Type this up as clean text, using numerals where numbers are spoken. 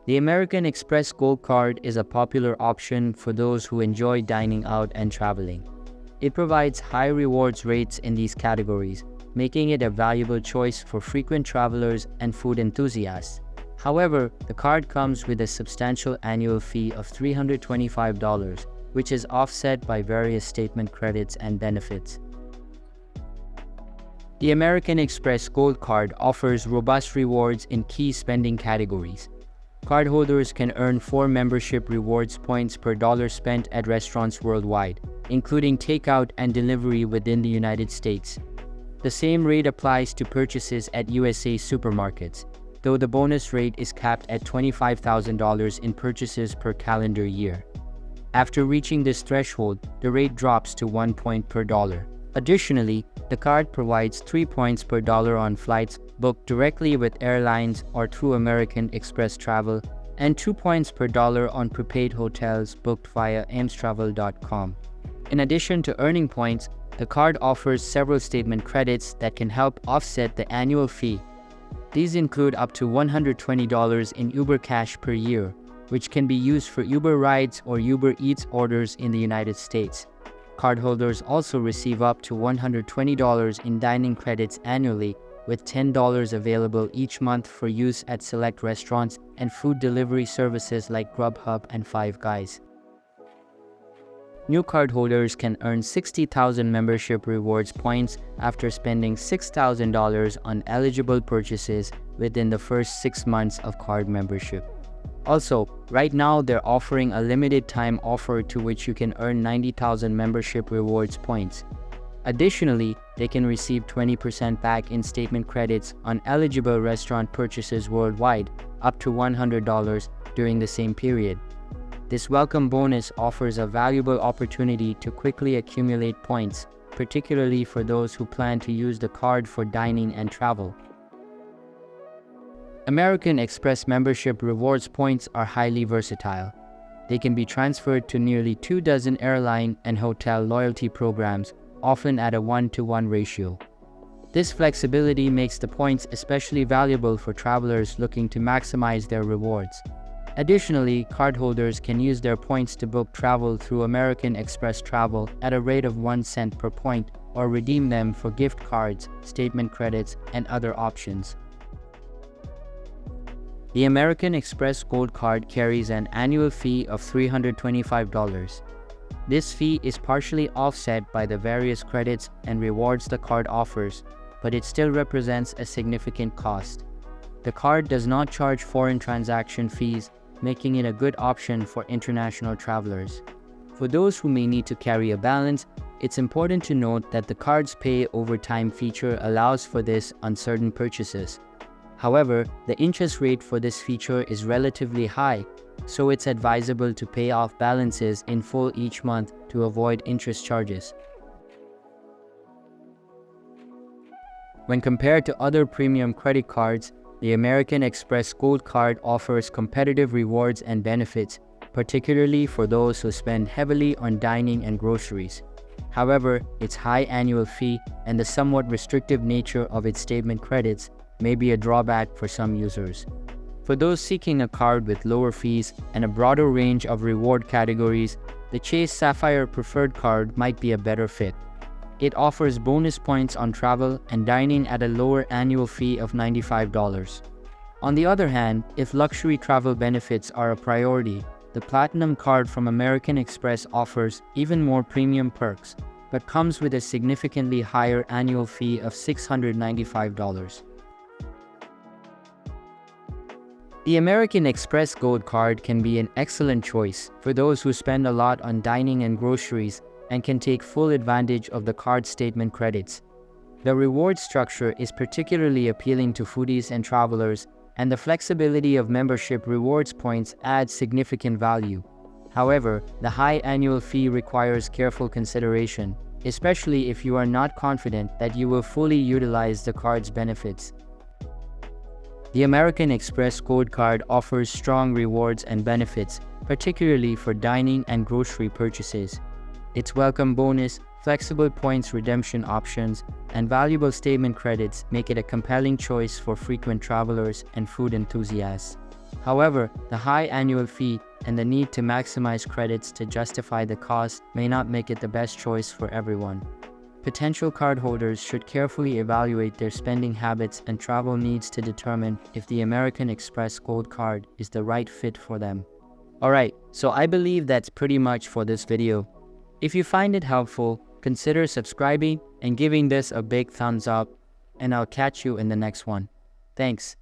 The American Express Gold Card is a popular option for those who enjoy dining out and traveling. It provides high rewards rates in these categories, making it a valuable choice for frequent travelers and food enthusiasts. However, the card comes with a substantial annual fee of $325, which is offset by various statement credits and benefits. The American Express Gold Card offers robust rewards in key spending categories. Cardholders can earn 4 membership rewards points per dollar spent at restaurants worldwide, including takeout and delivery within the United States. The same rate applies to purchases at USA supermarkets, though the bonus rate is capped at $25,000 in purchases per calendar year. After reaching this threshold, the rate drops to 1 point per dollar. Additionally, the card provides 3 points per dollar on flights booked directly with airlines or through American Express Travel, and 2 points per dollar on prepaid hotels booked via amestravel.com. In addition to earning points, the card offers several statement credits that can help offset the annual fee. These include up to $120 in Uber Cash per year, which can be used for Uber rides or Uber Eats orders in the United States. Cardholders also receive up to $120 in dining credits annually, with $10 available each month for use at select restaurants and food delivery services like Grubhub and Five Guys. New cardholders can earn 60,000 membership rewards points after spending $6,000 on eligible purchases within the first 6 months of card membership. Also, right now they're offering a limited time offer to which you can earn 90,000 membership rewards points. Additionally, they can receive 20% back in statement credits on eligible restaurant purchases worldwide, up to $100 during the same period. This welcome bonus offers a valuable opportunity to quickly accumulate points, particularly for those who plan to use the card for dining and travel. American Express membership rewards points are highly versatile. They can be transferred to nearly 24 airline and hotel loyalty programs, often at a 1-to-1 ratio. This flexibility makes the points especially valuable for travelers looking to maximize their rewards. Additionally, cardholders can use their points to book travel through American Express Travel at a rate of 1 cent per point, or redeem them for gift cards, statement credits, and other options. The American Express Gold Card carries an annual fee of $325. This fee is partially offset by the various credits and rewards the card offers, but it still represents a significant cost. The card does not charge foreign transaction fees, making it a good option for international travelers. For those who may need to carry a balance, it's important to note that the card's pay over time feature allows for this on certain purchases. However, the interest rate for this feature is relatively high, so it's advisable to pay off balances in full each month to avoid interest charges. When compared to other premium credit cards, the American Express Gold Card offers competitive rewards and benefits, particularly for those who spend heavily on dining and groceries. However, its high annual fee and the somewhat restrictive nature of its statement credits may be a drawback for some users. For those seeking a card with lower fees and a broader range of reward categories, the Chase Sapphire Preferred Card might be a better fit. It offers bonus points on travel and dining at a lower annual fee of $95. On the other hand, if luxury travel benefits are a priority, the Platinum Card from American Express offers even more premium perks, but comes with a significantly higher annual fee of $695. The American Express Gold Card can be an excellent choice for those who spend a lot on dining and groceries and can take full advantage of the card statement credits. The reward structure is particularly appealing to foodies and travelers, and the flexibility of membership rewards points adds significant value. However, the high annual fee requires careful consideration, especially if you are not confident that you will fully utilize the card's benefits. The American Express Gold Card offers strong rewards and benefits, particularly for dining and grocery purchases. Its welcome bonus, flexible points redemption options, and valuable statement credits make it a compelling choice for frequent travelers and food enthusiasts. However, the high annual fee and the need to maximize credits to justify the cost may not make it the best choice for everyone. Potential cardholders should carefully evaluate their spending habits and travel needs to determine if the American Express Gold Card is the right fit for them. Alright, so I believe that's pretty much for this video. If you find it helpful, consider subscribing and giving this a big thumbs up, and I'll catch you in the next one. Thanks.